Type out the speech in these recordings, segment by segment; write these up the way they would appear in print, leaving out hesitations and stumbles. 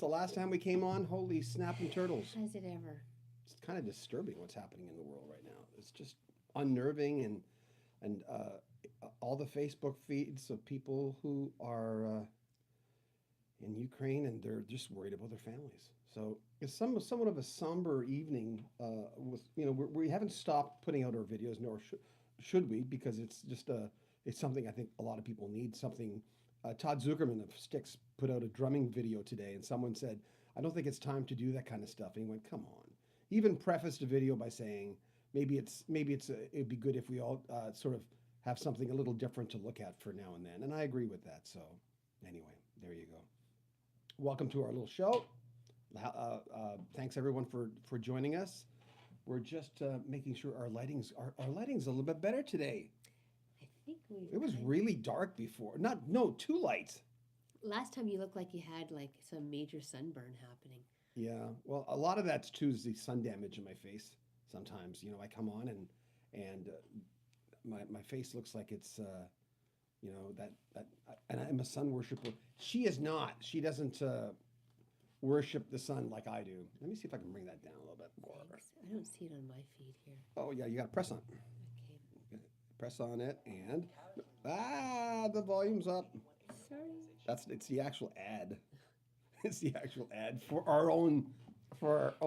the last time we came on? Holy snapping turtles. Has it ever? It's kind of disturbing what's happening in the world right now. It's just unnerving, and all the Facebook feeds of people who are in Ukraine, and they're just worried about their families. So it's somewhat of a somber evening. With we haven't stopped putting out our videos, nor should we, because it's something I think a lot of people need. Something. Todd Zuckerman of Styx put out a drumming video today, and someone said, "I don't think it's time to do that kind of stuff." And he went, "Come on." He even prefaced the video by saying, it'd be good if we all sort of have something a little different to look at for now and then." And I agree with that. So anyway, there you go. Welcome to our little show. Thanks everyone for joining us. We're just making sure our lighting's a little bit better today. I think we. It was really dark before. Too light. Last time you looked like you had like some major sunburn happening. Yeah, well, a lot of that's too is the sun damage in my face. Sometimes, I come on and my face looks like it's and I'm a sun worshiper. She is not. She doesn't worship the sun like I do. Let me see if I can bring that down a little bit more. Thanks. I don't see it on my feed here. Oh yeah, you got to press on. Okay. Press on it and the volume's up. Sorry. It's the actual ad. It's the actual ad for our own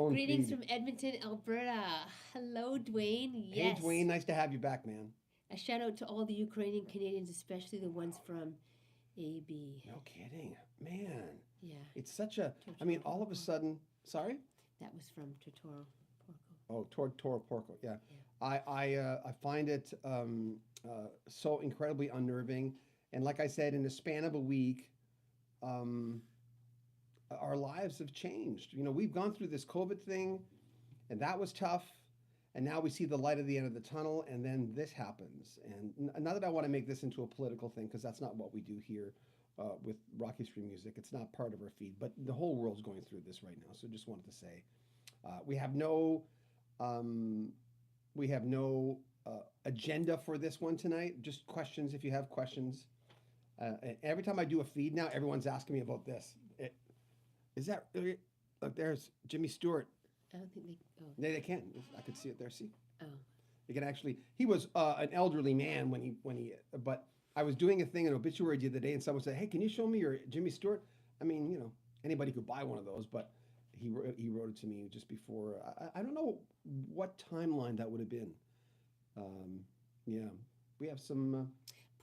Greetings feed. from Edmonton, Alberta. Hello, Dwayne. Yes. Hey Dwayne, nice to have you back, man. A shout out to all the Ukrainian Canadians, especially the ones from AB. No kidding, man. Yeah. It's such a. I mean, all of a sudden. Sorry. That was from Totoro Porco. Oh, Toro Porco. Yeah. Yeah. I find it so incredibly unnerving, and like I said, in the span of a week, our lives have changed. We've gone through this COVID thing, and that was tough. And now we see the light at the end of the tunnel, and then this happens. And not that I want to make this into a political thing, because that's not what we do here with Rocky Stream Music. It's not part of our feed, but the whole world's going through this right now. So just wanted to say, we have no agenda for this one tonight. Just questions if you have questions. And every time I do a feed now, everyone's asking me about this. Look, there's Jimmy Stewart. I don't think they. Oh. They can. I could see it there. See. Oh. You can actually. He was an elderly man when he. But I was doing a thing in obituary the other day, and someone said, "Hey, can you show me your Jimmy Stewart?" I mean, anybody could buy one of those, but he wrote it to me just before. I don't know what timeline that would have been. Yeah, we have some.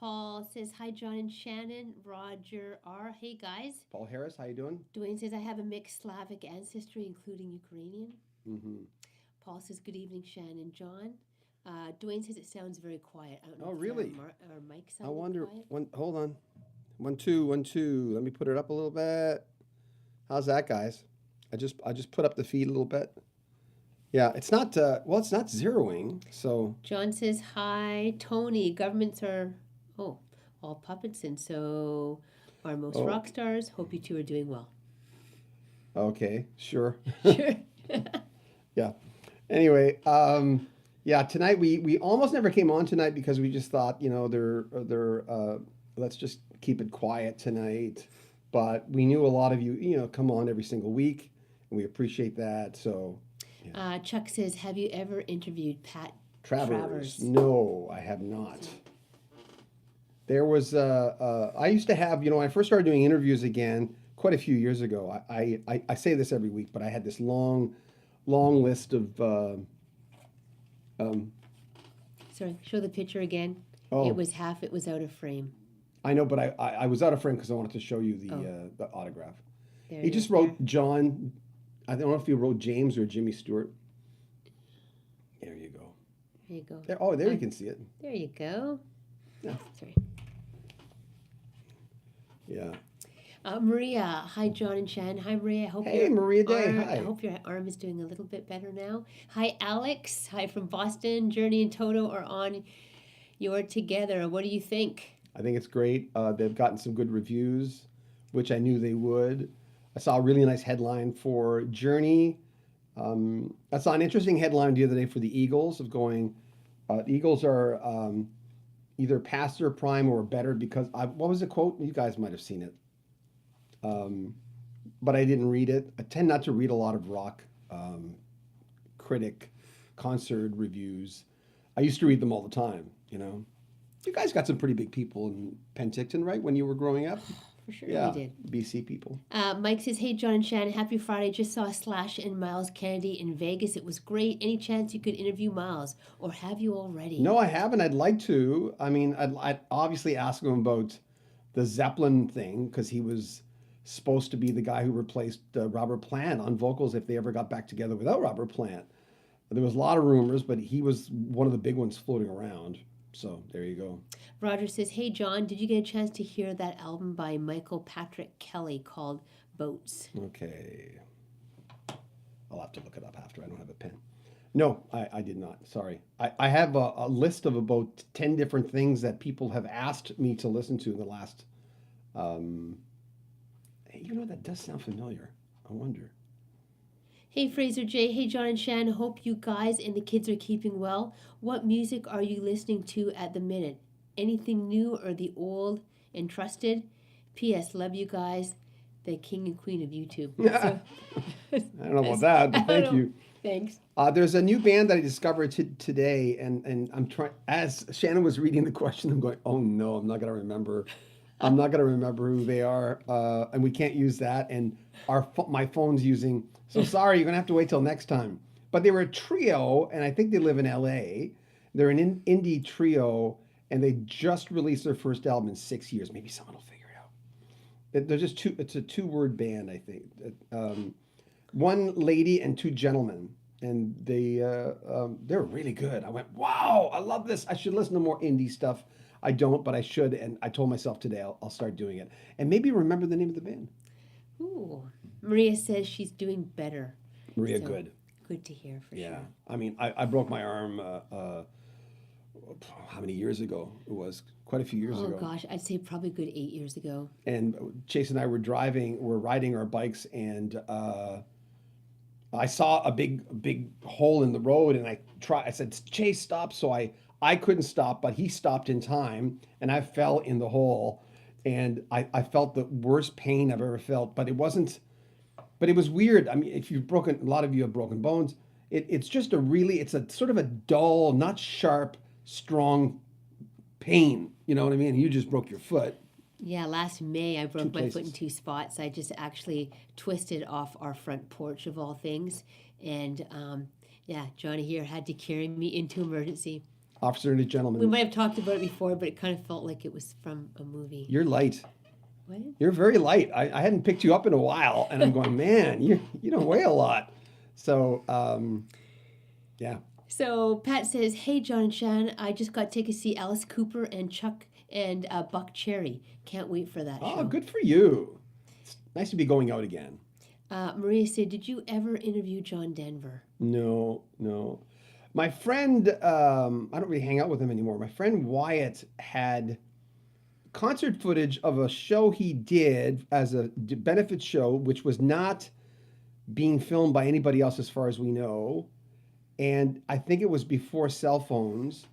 Paul says, hi, John and Shannon. Roger R. Hey, guys. Paul Harris, how you doing? Dwayne says, I have a mixed Slavic ancestry, including Ukrainian. Mm-hmm. Paul says, good evening, Shannon. John. Dwayne says it sounds very quiet. I don't know Oh, if really? Our mic sounds I wonder. quiet. Hold on. 1 2 1 2. Let me put it up a little bit. How's that, guys? I just put up the feed a little bit. Yeah, it's not. It's not zeroing. So. John says, hi, Tony. Governments are. Oh, all puppets, and so are most rock stars. Hope you two are doing well. Okay, sure. Sure. Yeah. Anyway, yeah. Tonight we almost never came on tonight because we just thought let's just keep it quiet tonight. But we knew a lot of you come on every single week, and we appreciate that. So. Yeah. Chuck says, have you ever interviewed Pat Travers? No, I have not. There was I used to have, when I first started doing interviews again, quite a few years ago. I say this every week, but I had this long list of. Sorry, show the picture again. Oh. It was out of frame. I know, but I was out of frame because I wanted to show you the autograph. There he just wrote John. I don't know if he wrote James or Jimmy Stewart. There you go. There you go. There you can see it. There you go. Yeah. Sorry. Yeah. Maria, hi John and Shan. Hi Maria. Hey Maria Day. Hi. I hope your arm is doing a little bit better now. Hi Alex. Hi from Boston. Journey and Toto are on your together. What do you think? I think it's great. They've gotten some good reviews, which I knew they would. I saw a really nice headline for Journey. I saw an interesting headline the other day for the Eagles of going. Eagles are either past their prime or better because what was the quote? You guys might have seen it. but I didn't read it. I tend not to read a lot of rock critic concert reviews. I used to read them all the time, you know. You guys got some pretty big people in Penticton, right, when you were growing up? For sure Yeah, we did. BC people. Mike says, hey, John and Shannon, happy Friday. Just saw Slash and Miles Kennedy in Vegas. It was great. Any chance you could interview Miles, or have you already? No, I haven't. I'd like to. I mean, I'd obviously ask him about the Zeppelin thing because he was supposed to be the guy who replaced Robert Plant on vocals if they ever got back together without Robert Plant. There was a lot of rumors, but he was one of the big ones floating around. So there you go. Roger says, hey, John, did you get a chance to hear that album by Michael Patrick Kelly called Boats? Okay. I'll have to look it up after. I don't have a pen. No, I did not. Sorry. I have a list of about 10 different things that people have asked me to listen to in the last. You know, that does sound familiar. I wonder. Hey, Fraser J. Hey, John and Shan. Hope you guys and the kids are keeping well. What music are you listening to at the minute? Anything new or the old and trusted? P.S. Love you guys. The king and queen of YouTube. So, I don't know about that, but thank you. Thanks. There's a new band that I discovered today, and I'm trying. As Shannon was reading the question, I'm going, "Oh no, I'm not gonna remember. I'm not gonna remember who they are, and we can't use that." And my phone's using. So sorry, you're gonna have to wait till next time. But they were a trio, and I think they live in L.A. They're an indie trio, and they just released their first album in 6 years. Maybe someone will figure it out. They're just two. It's a two-word band, I think. One lady and two gentlemen, and they're really good. I went, wow, I love this. I should listen to more indie stuff. I don't, but I should, and I told myself today I'll start doing it. And maybe remember the name of the band. Ooh. Maria says she's doing better. Maria, So, good. Good to hear, for Yeah. sure. I mean, I broke my arm, how many years ago? It was quite a few years Oh, ago. gosh, I'd say probably a good 8 years ago. And Chase and I were riding our bikes, and I saw a big hole in the road, and I said, Chase, stop. So I couldn't stop, but he stopped in time, and I fell in the hole, and I felt the worst pain I've ever felt, but it was weird. I mean, a lot of you have broken bones. It's just it's a sort of a dull, not sharp, strong pain. You know what I mean? You just broke your foot. Yeah, last May I broke my foot in places. 2 spots. I just actually twisted off our front porch of all things. And yeah, Johnny here had to carry me into emergency. Officer and a We gentleman. might have talked about it before, but it kind of felt like it was from a movie. You're light. What? You're very light. I hadn't picked you up in a while, and I'm going, man, you don't weigh a lot. So, yeah. So Pat says, hey, John and Shan, I just got tickets to see Alice Cooper and Chuck and Buck Cherry. Can't wait for that show. Oh, good for you. It's nice to be going out again. Maria said, did you ever interview John Denver? No. My friend, I don't really hang out with him anymore. My friend Wyatt had concert footage of a show he did as a benefit show, which was not being filmed by anybody else as far as we know. And I think it was before cell phones.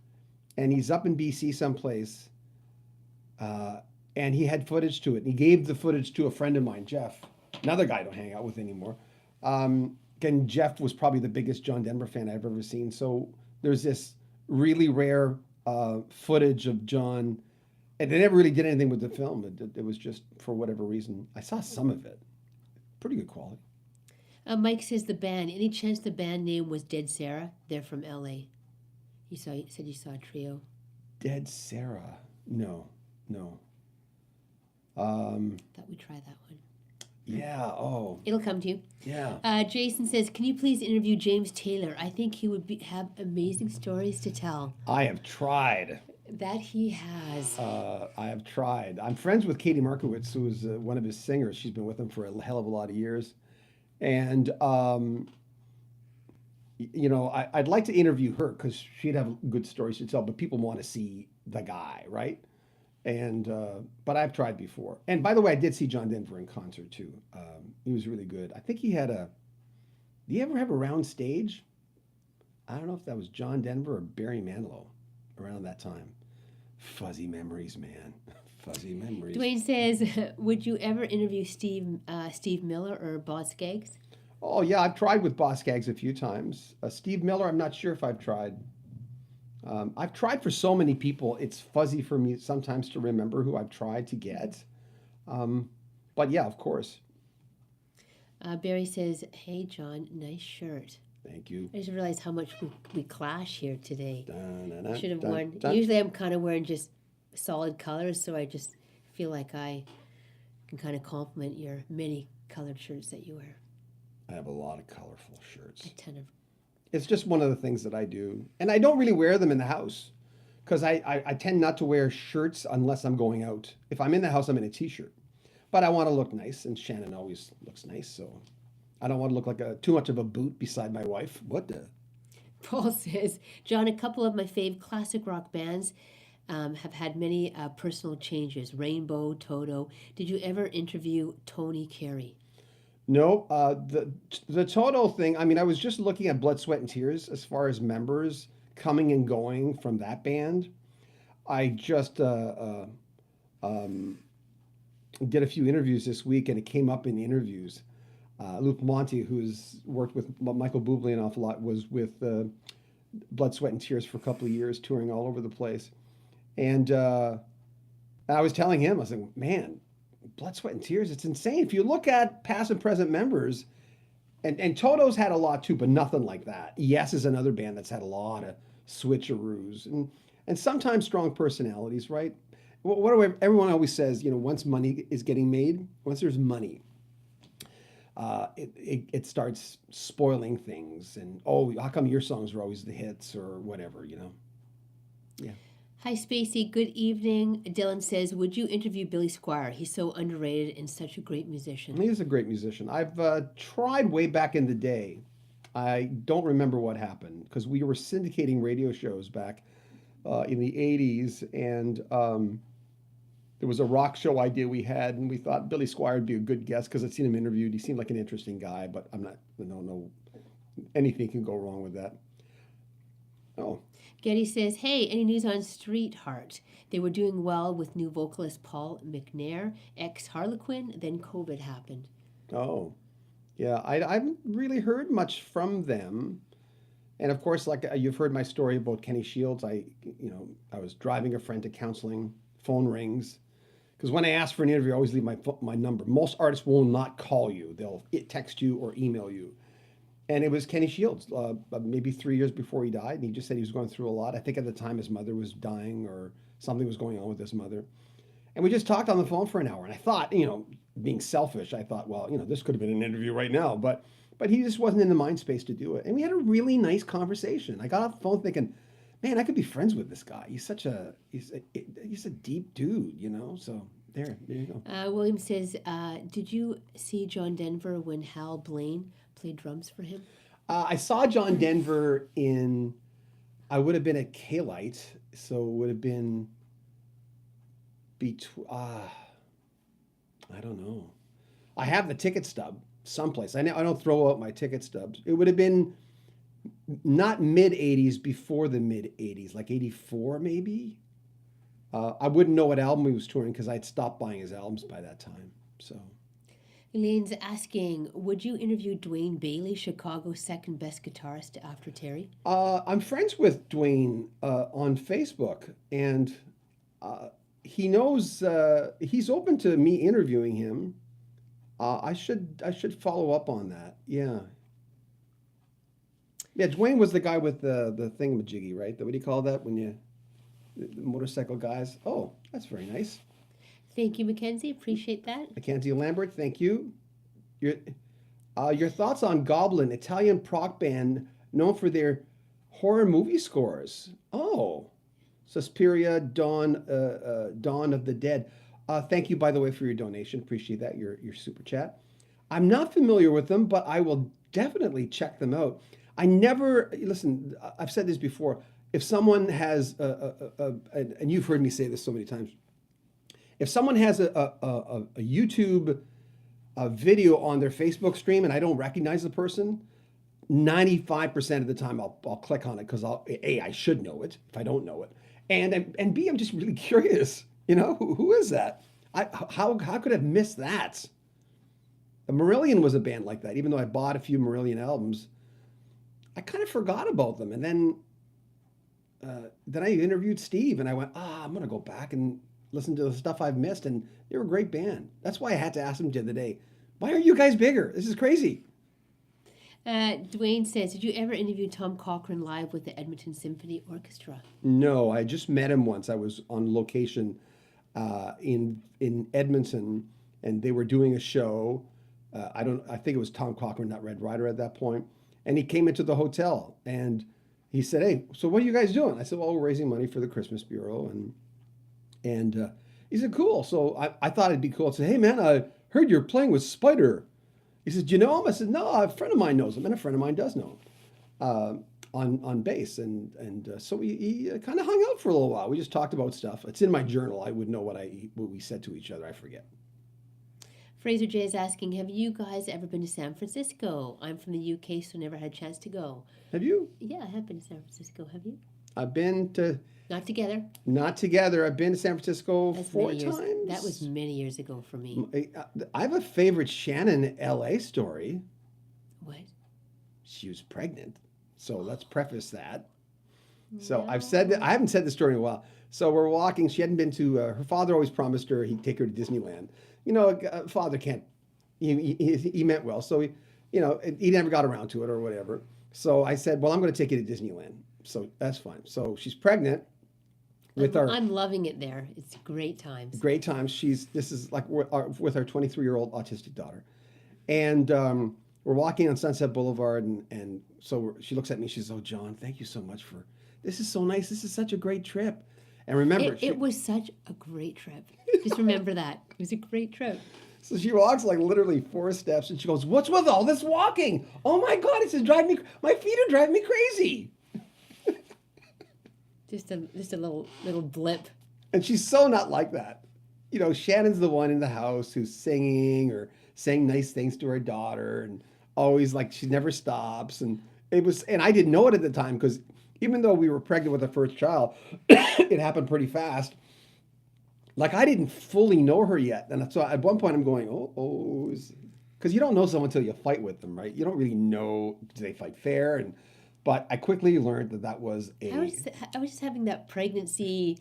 And he's up in BC someplace. And he had footage to it. And he gave the footage to a friend of mine, Jeff, another guy I don't hang out with anymore. Again, Jeff was probably the biggest John Denver fan I've ever seen. So there's this really rare footage of John. And they never really did anything with the film. It was just for whatever reason. I saw some of it. Pretty good quality. Mike says the band. Any chance the band name was Dead Sarah? They're from L.A. You said you saw a trio. Dead Sarah. No. Thought we'd try that one. Yeah. Oh. It'll come to you. Yeah. Jason says, can you please interview James Taylor? I think he would have amazing stories to tell. I have tried. That he has. I have tried. I'm friends with Katie Markowitz, who is one of his singers. She's been with him for a hell of a lot of years. And, I'd like to interview her because she'd have good stories to tell, but people want to see the guy, right? And, but I've tried before. And by the way, I did see John Denver in concert too. He was really good. I think he had did he ever have a round stage? I don't know if that was John Denver or Barry Manilow around that time. Fuzzy memories, man. Fuzzy memories. Dwayne says, would you ever interview Steve Miller or Boz Skaggs? Oh yeah, I've tried with Boss Gags a few times. Steve Miller, I'm not sure if I've tried. I've tried for so many people. It's fuzzy for me sometimes to remember who I've tried to get. Um, but yeah, of course. Barry says, hey, John, nice shirt. Thank you. I just realized how much we clash here today. Dun, dun, I dun, should have dun, worn. dun. Usually I'm kind of wearing just solid colors, so I just feel like I can kind of compliment your many colored shirts that you wear. I have a lot of colorful shirts. A ton of. It's just one of the things that I do. And I don't really wear them in the house because I tend not to wear shirts unless I'm going out. If I'm in the house, I'm in a t-shirt. But I want to look nice, and Shannon always looks nice, so I don't want to look like too much of a boot beside my wife. What the? Paul says, John, a couple of my fave classic rock bands have had many personal changes. Rainbow, Toto. Did you ever interview Tony Carey? No, the Toto thing. I mean, I was just looking at Blood, Sweat, and Tears as far as members coming and going from that band. I just did a few interviews this week, and it came up in the interviews. Luke Monty, who's worked with Michael Bublé an awful lot, was with Blood, Sweat, and Tears for a couple of years, touring all over the place. And I was telling him, I was like, man, Blood, Sweat, and Tears, it's insane. If you look at past and present members, and Toto's had a lot too, but nothing like that. Yes is another band that's had a lot of switcheroos and sometimes strong personalities, right? What do everyone always says, once money is getting made, once there's money, it starts spoiling things. And, oh, how come your songs are always the hits or whatever, Yeah. Hi, Spacey. Good evening. Dylan says, would you interview Billy Squier? He's so underrated and such a great musician. He's a great musician. I've tried way back in the day. I don't remember what happened because we were syndicating radio shows back in the 80s, and there was a rock show idea we had, and we thought Billy Squier would be a good guest because I'd seen him interviewed. He seemed like an interesting guy, but I don't know, anything can go wrong with that. Oh. Getty says, hey, any news on Street Heart? They were doing well with new vocalist Paul McNair, ex-Harlequin, then COVID happened. Oh, yeah. I haven't really heard much from them. And of course, like you've heard my story about Kenny Shields. I was driving a friend to counseling, phone rings. Because when I ask for an interview, I always leave my number. Most artists will not call you. They'll text you or email you. And it was Kenny Shields, maybe 3 years before he died. And he just said he was going through a lot. I think at the time his mother was dying or something was going on with his mother. And we just talked on the phone for an hour. And I thought, being selfish, I thought, well, this could have been an interview right now. But he just wasn't in the mind space to do it. And we had a really nice conversation. I got off the phone thinking, man, I could be friends with this guy. He's a deep dude, So there you go. William says, did you see John Denver when Hal Blaine played drums for him? I saw John Denver I would have been at K-Lite, so it would have been I don't know. I have the ticket stub someplace. I don't throw out my ticket stubs. It would have been not mid-'80s, before the mid-'80s, like 84 maybe. I wouldn't know what album he was touring because I'd stopped buying his albums by that time. So. Elaine's asking, would you interview Dwayne Bailey, Chicago's second best guitarist after Terry? I'm friends with Dwayne on Facebook, and he knows he's open to me interviewing him. I should follow up on that. Yeah. Yeah, Dwayne was the guy with the thingamajiggy, right? What do you call that when the motorcycle guys? Oh, that's very nice. Thank you, Mackenzie. Appreciate that. Mackenzie Lambert, thank you. Your thoughts on Goblin, Italian prog band known for their horror movie scores. Oh, Suspiria, Dawn of the Dead. Thank you, by the way, for your donation. Appreciate that, your super chat. I'm not familiar with them, but I will definitely check them out. Listen, I've said this before. If someone has, and you've heard me say this so many times, if someone has a YouTube video on their Facebook stream and I don't recognize the person, 95% of the time I'll click on it because I should know it if I don't know it. And B, I'm just really curious. You know, who is that? How could I have missed that? Marillion was a band like that. Even though I bought a few Marillion albums, I kind of forgot about them. And then I interviewed Steve, and I went, I'm gonna go back and listen to the stuff I've missed, and they were a great band. That's why I had to ask him the other day, why aren't you guys bigger? This is crazy. Dwayne says, did you ever interview Tom Cochrane live with the Edmonton Symphony Orchestra? No, I just met him once. I was on location in Edmonton, and they were doing a show. I think it was Tom Cochrane, not Red Rider at that point, and he came into the hotel and he said, "Hey, so what are you guys doing?" I said, "Well, we're raising money for the Christmas Bureau," and he said, "Cool." So I thought it'd be cool to say, "Hey, man, I heard you're playing with Spider." He says, "Do you know him?" I said, "No, a friend of mine knows him, and a friend of mine does know him on bass." And so he kind of hung out for a little while. We just talked about stuff. It's in my journal. I would know what we said to each other. I forget. Fraser J is asking, have you guys ever been to San Francisco? I'm from the UK, so never had a chance to go. Have you? Yeah, I have been to San Francisco. Have you? I've been to. Not together. Not together. I've been to San Francisco That's 4 many years. times. That was many years ago for me. I have a favorite Shannon LA story. What? She was pregnant. So let's preface that. So I've said that I haven't said the story in a while. So we're walking. She hadn't been to. Her father always promised her he'd take her to Disneyland. You know, father can't. He meant well. So he never got around to it or whatever. So I said, well, I'm going to take you to Disneyland. So that's fine. So she's pregnant. I'm loving it there. It's great times. Great times. This is like with our 23-year-old autistic daughter, and we're walking on Sunset Boulevard, and so she looks at me. She says, "Oh, John, thank you so much for this. Is so nice. This is such a great trip." And remember, it was such a great trip. Just remember that it was a great trip. So she walks like literally 4 steps, and she goes, "What's with all this walking? Oh my God, it's driving me. My feet are driving me crazy." Just a little blip. And she's so not like that. You know, Shannon's the one in the house who's singing or saying nice things to her daughter, and always like she never stops. And I didn't know it at the time because even though we were pregnant with our first child, it happened pretty fast. Like I didn't fully know her yet, and so at one point I'm going, because you don't know someone until you fight with them, right? You don't really know, do they fight fair? But I quickly learned that was a. I was just having that pregnancy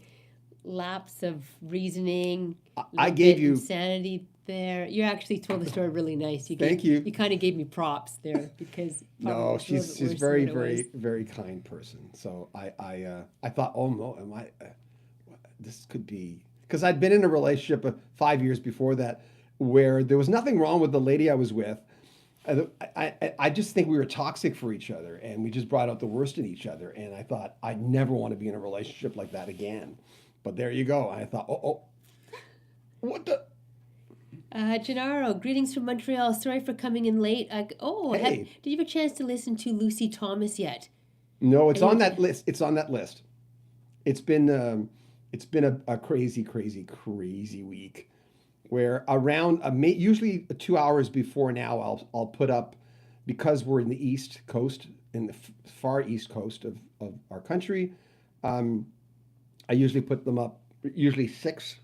lapse of reasoning. I gave you insanity there. You actually told the story really nice. Thank you. You kind of gave me props there because no, she's very very kind person. So I thought, oh no, this could be, because I'd been in a relationship 5 years before that where there was nothing wrong with the lady I was with. I just think we were toxic for each other, and we just brought out the worst in each other. And I thought I'd never want to be in a relationship like that again. But there you go. And I thought, what the? Gennaro, greetings from Montreal. Sorry for coming in late. Hey. Did you have a chance to listen to Lucy Thomas yet? No, it's on that list. It's on that list. It's been a crazy week. Where around usually 2 hours before now, I'll put up, because we're in the East Coast, in the far East Coast of our country. I usually put them up usually 6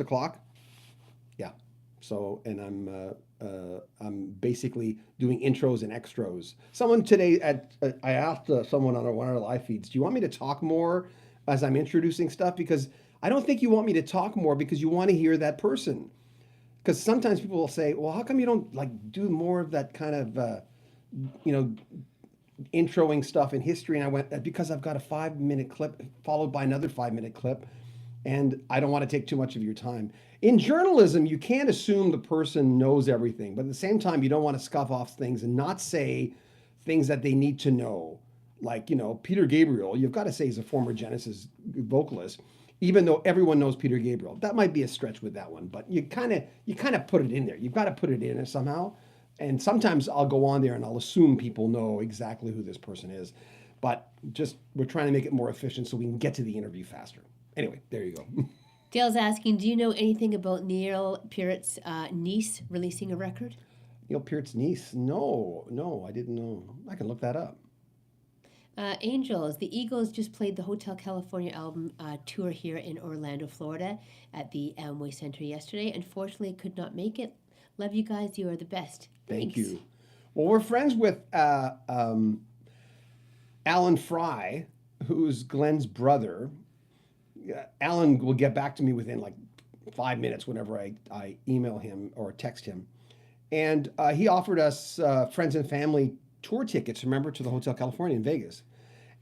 o'clock. Yeah. So, and I'm basically doing intros and extros. Someone today I asked someone on one of our live feeds, do you want me to talk more as I'm introducing stuff? Because I don't think you want me to talk more because you want to hear that person. Because sometimes people will say, well, how come you don't do more of that kind of, introing stuff in history? And I went, because I've got a 5-minute clip followed by another 5-minute clip, and I don't want to take too much of your time. In journalism, you can't assume the person knows everything, but at the same time, you don't want to scuff off things and not say things that they need to know. Like, Peter Gabriel, you've got to say he's a former Genesis vocalist, even though everyone knows Peter Gabriel. That might be a stretch with that one, but you kind of put it in there. You've got to put it in there somehow. And sometimes I'll go on there and I'll assume people know exactly who this person is. But we're trying to make it more efficient so we can get to the interview faster. Anyway, there you go. Dale's asking, do you know anything about Neil Peart's niece releasing a record? Neil Peart's niece? No, I didn't know. I can look that up. Angels. The Eagles just played the Hotel California album tour here in Orlando, Florida, at the Amway Center yesterday. Unfortunately, could not make it. Love you guys. You are the best. Thank Thanks. you. Well, we're friends with Alan Fry, who's Glenn's brother. Alan will get back to me within like 5 minutes whenever I email him or text him. And he offered us friends and family tour tickets, remember, to the Hotel California in Vegas.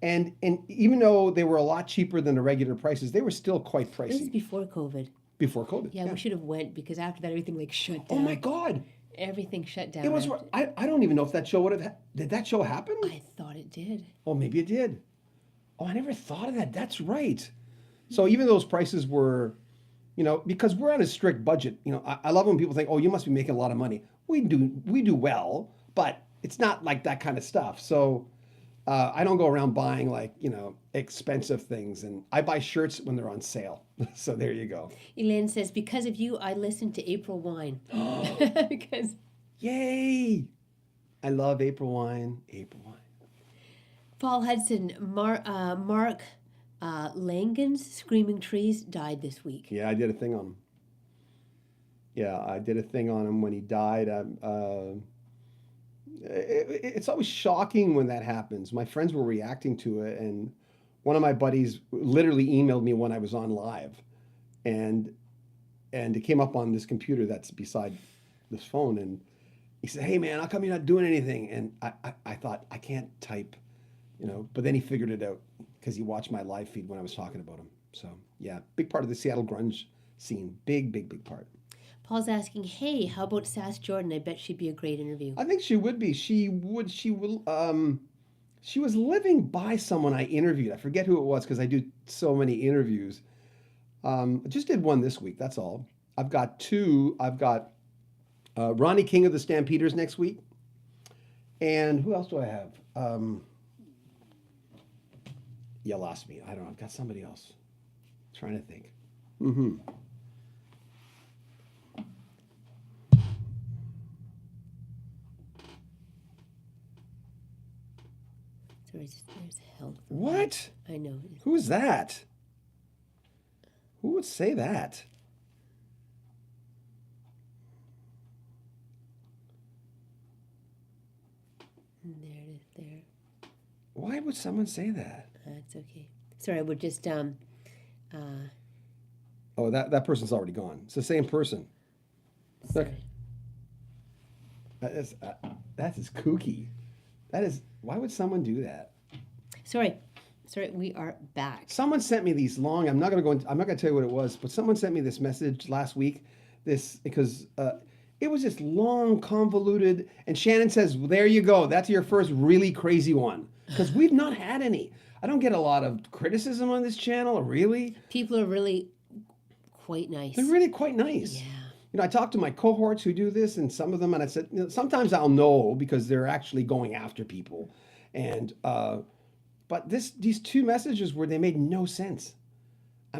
And even though they were a lot cheaper than the regular prices, they were still quite pricey. This is before COVID. Before COVID. Yeah, we should have went because after that everything like shut down. Oh my God. Everything shut down. It was. I don't even know if that show would have. Did that show happen? I thought it did. Oh, maybe it did. Oh, I never thought of that. That's right. So even those prices were, because we're on a strict budget. I love when people think, "Oh, you must be making a lot of money." We do well, but it's not like that kind of stuff. So I don't go around buying like expensive things, and I buy shirts when they're on sale. So there you go. Elaine says, "Because of you, I listened to April Wine." Because Yay! I love April Wine. April Wine. Paul Hudson, Mark Langen's Screaming Trees died this week. Yeah, I did a thing on him. Yeah, I did a thing on him when he died. It's always shocking when that happens. My friends were reacting to it, and one of my buddies literally emailed me when I was on live, and it came up on this computer that's beside this phone, and he said, "Hey man, how come you're not doing anything?" And I thought, I can't type, but then he figured it out because he watched my live feed when I was talking about him. So yeah, big part of the Seattle grunge scene. Big part. Paul's asking, "Hey, how about Sass Jordan? I bet she'd be a great interview." I think she would be. She was living by someone I interviewed. I forget who it was because I do so many interviews. I just did one this week. That's all. I've got two. I've got Ronnie King of the Stampeders next week. And who else do I have? You lost me. I don't know. I've got somebody else. I'm trying to think. There's help. What? I know. Who is that? Who would say that? There it is. There. Why would someone say that? That's okay. Sorry, we're just Oh, that person's already gone. It's the same person. Look, sorry. that is kooky. That is. Why would someone do that? Sorry, we are back. Someone sent me these long. I'm not going to tell you what it was, but someone sent me this message last week. Because it was just long, convoluted. And Shannon says, well, "There you go. That's your first really crazy one." Because we've not had any. I don't get a lot of criticism on this channel. Really, People are really quite nice. they're really quite nice. Yeah. I talked to my cohorts who do this, and some of them, and I said, sometimes I'll know because they're actually going after people, and but these two messages where they made no sense.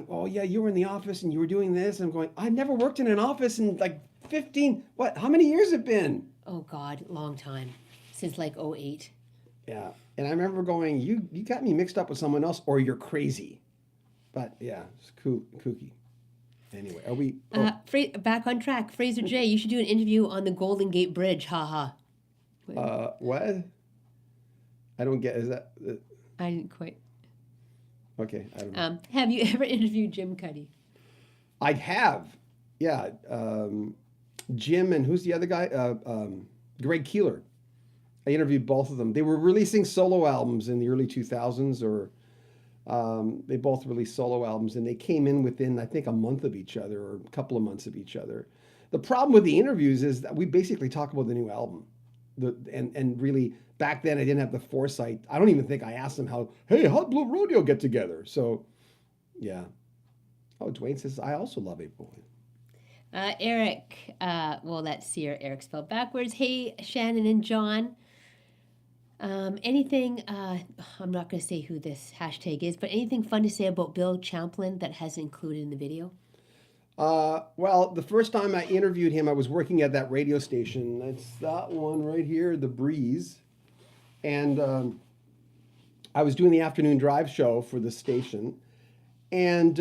Oh yeah, you were in the office and you were doing this. I'm going, I never worked in an office in like 15. How many years have it been? Oh God, long time, since like 2008. Yeah, and I remember going, you got me mixed up with someone else, or you're crazy. But yeah, it's kooky. Anyway, are we... Back on track. Fraser J., you should do an interview on the Golden Gate Bridge. Haha. What? I don't get... Is that... I didn't quite... Okay, I don't know. Have you ever interviewed Jim Cuddy? I have. Yeah. Jim and who's the other guy? Greg Keeler. I interviewed both of them. They were releasing solo albums in the early 2000s, or... they both released solo albums, and they came in within, I think, a month of each other or a couple of months of each other. The problem with the interviews is that we basically talk about the new album. And really, back then, I didn't have the foresight. I don't even think I asked them hey, how'd Blue Rodeo get together? So, yeah. Oh, Dwayne says, I also love April. Eric, that's Sear. Eric spelled backwards. Hey, Shannon and John. Anything, I'm not going to say who this hashtag is, but anything fun to say about Bill Champlin that hasn't included in the video? Well, the first time I interviewed him, I was working at that radio station. It's that one right here, The Breeze. And I was doing the afternoon drive show for the station, and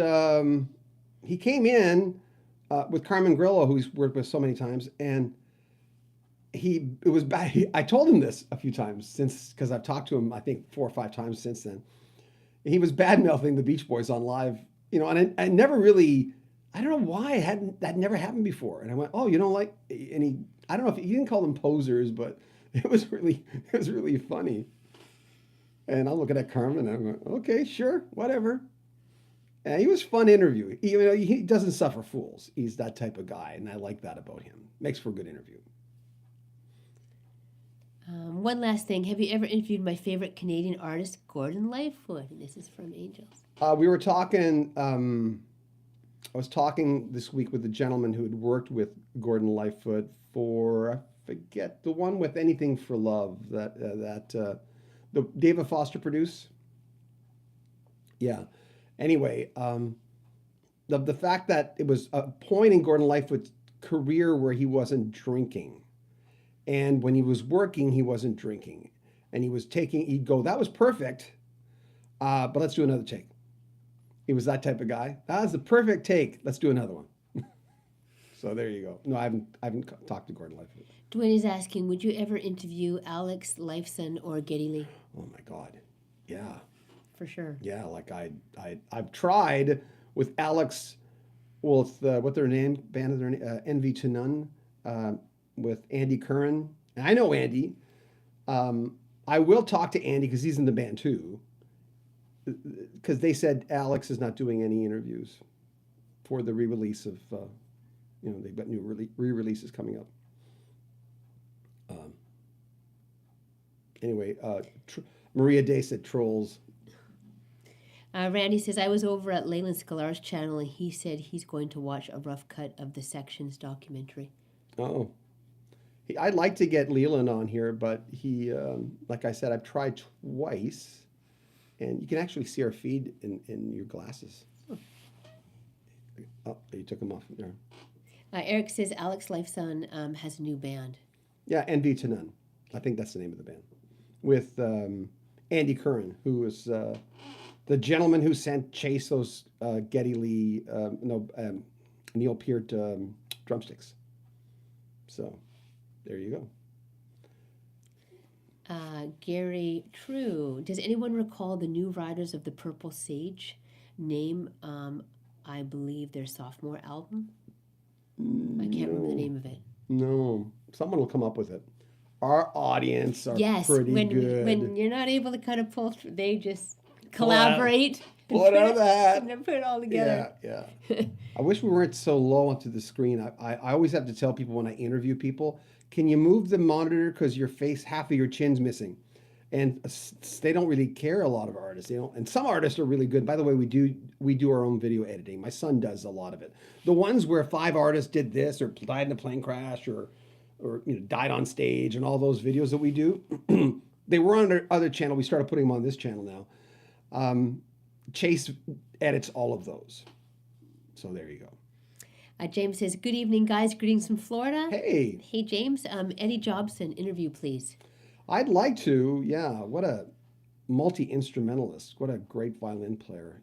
he came in with Carmen Grillo, who he's worked with so many times, and it was bad. I told him this a few times since, because I've talked to him, I think 4 or 5 times since then. He was bad mouthing the Beach Boys on live, and I never really, I don't know why that never happened before. And I went, oh, you don't like, and I don't know if he didn't call them posers, but it was really funny. And I'm looking at Carmen and I'm going, okay, sure, whatever. And he was a fun interview. He doesn't suffer fools. He's that type of guy, and I like that about him. Makes for a good interview. One last thing. Have you ever interviewed my favorite Canadian artist, Gordon Lightfoot? And this is from Angels. We were talking, I was talking this week with a gentleman who had worked with Gordon Lightfoot for, I forget, the one with Anything for Love that the David Foster produced. Yeah. Anyway, the fact that it was a point in Gordon Lightfoot's career where he wasn't drinking. And when he was working, he wasn't drinking. And he'd go, that was perfect, but let's do another take. He was that type of guy. That was the perfect take. Let's do another one. So there you go. No, I haven't talked to Gordon Lightfoot. Dwayne is asking, would you ever interview Alex Lifeson or Geddy Lee? Oh my God. Yeah. For sure. Yeah, like I've tried with Alex, well, it's what their name, band of their name, Envy to None, with Andy Curran. And I know Andy. I will talk to Andy because he's in the band too. Because they said Alex is not doing any interviews for the re-release of, they've got new re-releases coming up. Anyway, Maria Day said trolls. Randy says, I was over at Leyland Scalar's channel and he said he's going to watch a rough cut of the Sections documentary. Oh. I'd like to get Leland on here, but he, like I said, I've tried twice, and you can actually see our feed in your glasses. Oh, you took them off there. Eric says Alex Lifeson has a new band. Yeah, Envy to None. I think that's the name of the band. With Andy Curran, who was the gentleman who sent Chase those Geddy Lee, Neil Peart drumsticks. So, there you go. Gary True. Does anyone recall the new Riders of the Purple Sage? Name, I believe, their sophomore album. I can't remember the name of it. No. Someone will come up with it. Our audience are pretty good. When you're not able to kind of pull through, they just collaborate. Pull it out of that. And put it all together. Yeah. I wish we weren't so low onto the screen. I always have to tell people when I interview people, can you move the monitor because your face, half of your chin's missing? And they don't really care, a lot of artists. They don't, and some artists are really good. By the way, we do our own video editing. My son does a lot of it. The ones where 5 artists did this or died in a plane crash or died on stage and all those videos that we do, they were on our other channel. We started putting them on this channel now. Chase edits all of those. So there you go. James says, good evening, guys. Greetings from Florida. Hey. Hey, James. Eddie Jobson, interview, please. I'd like to. Yeah. What a multi-instrumentalist. What a great violin player.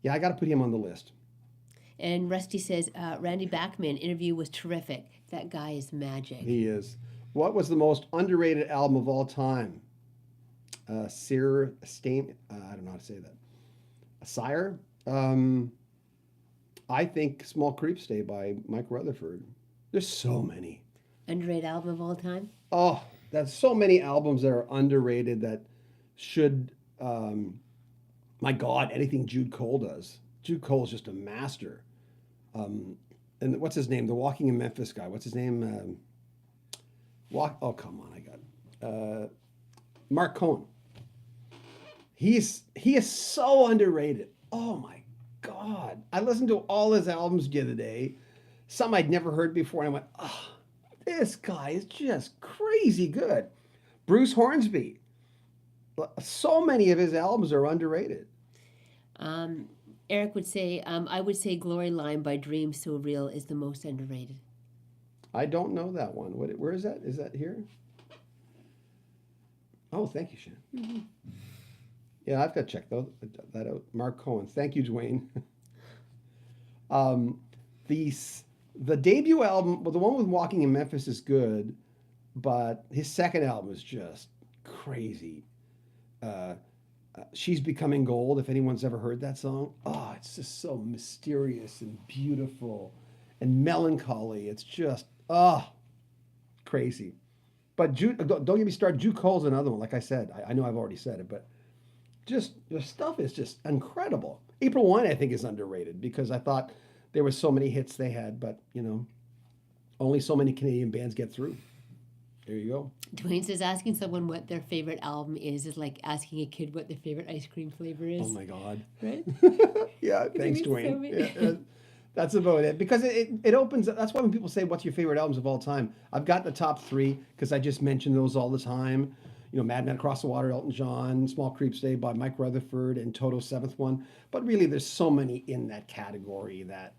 Yeah, I got to put him on the list. And Rusty says, Randy Bachman, interview was terrific. That guy is magic. He is. What was the most underrated album of all time? Sire Stain. I don't know how to say that. Sire. I think Small Creeps Day by Mike Rutherford. There's so many. Underrated album of all time? Oh, there's so many albums that are underrated that should, my God, anything Jude Cole does. Jude Cole is just a master. And what's his name? The Walking in Memphis guy. What's his name? Oh, come on, I got Mark Cohn. He is so underrated. Oh my God. I listened to all his albums the other day. Some I'd never heard before, and I went, oh, this guy is just crazy good. Bruce Hornsby. So many of his albums are underrated. Eric would say, I would say Glory Line by Dream So Real is the most underrated. I don't know that one. Where is that? Is that here? Oh, thank you, Shan. Mm-hmm. Yeah, I've got to check that out. Mark Cohen. Thank you, Dwayne. um, the the debut album, well, the one with Walking in Memphis is good, but his second album is just crazy. Uh, She's Becoming Gold. If anyone's ever heard that song, oh, it's just so mysterious and beautiful and melancholy. It's just crazy. But don't get me started. Juke Cole's another one. Like I said, I know I've already said it, but just the stuff is just incredible. April Wine, I think, is underrated because I thought there were so many hits they had, but only so many Canadian bands get through. There you go. Dwayne says asking someone what their favorite album is like asking a kid what their favorite ice cream flavor is. Oh my God. Right? Yeah, thanks, Dwayne. Yeah, that's about it. Because it opens up. That's why when people say, what's your favorite albums of all time? I've got the top three because I just mention those all the time. Mad Men Across the Water, Elton John, Small Creeps Day by Mike Rutherford, and Toto's seventh one. But really, there's so many in that category that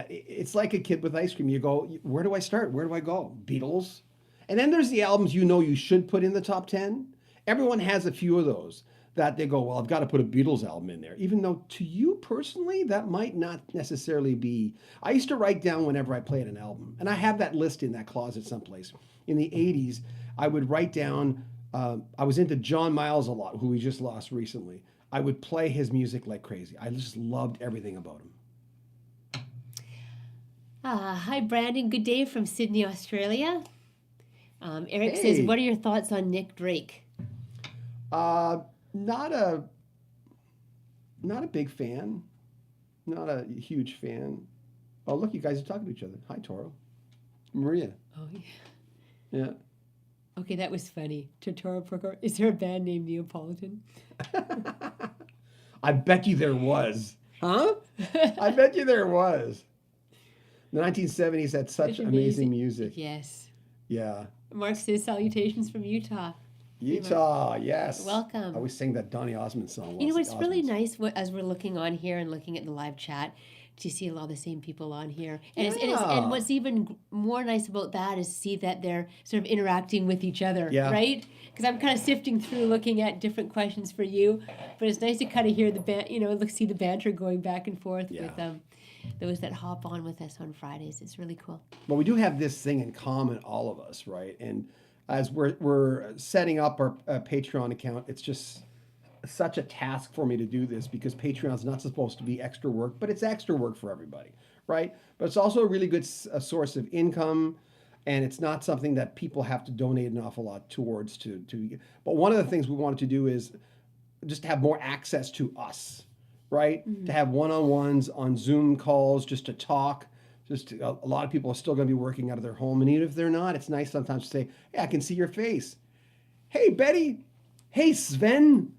it's like a kid with ice cream. You go, where do I start? Where do I go? Beatles. And then there's the albums you should put in the top 10. Everyone has a few of those that they go, well, I've got to put a Beatles album in there. Even though to you personally, that might not necessarily be. I used to write down whenever I played an album. And I have that list in that closet someplace. In the 80s, I would write down, I was into John Miles a lot, who we just lost recently. I would play his music like crazy. I just loved everything about him. Hi, Brandon. Good day from Sydney, Australia. Eric Hey. says, what are your thoughts on Nick Drake? Not a big fan. Not a huge fan. Oh, look, you guys are talking to each other. Hi, Toro. Maria. Oh, yeah. Yeah. Okay, that was funny. Totoro Procor. Is there a band named Neapolitan? I bet you there was. Huh? I bet you there was. The 1970s had such amazing music. Yes. Yeah. Mark says salutations from Utah. Utah, yes. Welcome. I always sing that Donny Osmond song. You know, it's really nice as we're looking on here and looking at the live chat to see a lot of the same people on here. And, and what's even more nice about that is to see that they're sort of interacting with each other, right? Because I'm kind of sifting through looking at different questions for you, but it's nice to kind of hear see the banter going back and forth with those that hop on with us on Fridays. It's really cool. But we do have this thing in common, all of us, right? And as we're setting up our Patreon account, it's just such a task for me to do this because Patreon's not supposed to be extra work, but it's extra work for everybody, right? But it's also a really good source of income, and it's not something that people have to donate an awful lot towards. But one of the things we wanted to do is just have more access to us, right? Mm-hmm. To have one-on-ones on Zoom calls, just to talk. A lot of people are still going to be working out of their home, and even if they're not, it's nice sometimes to say, "Hey, I can see your face. Hey, Betty. Hey, Sven.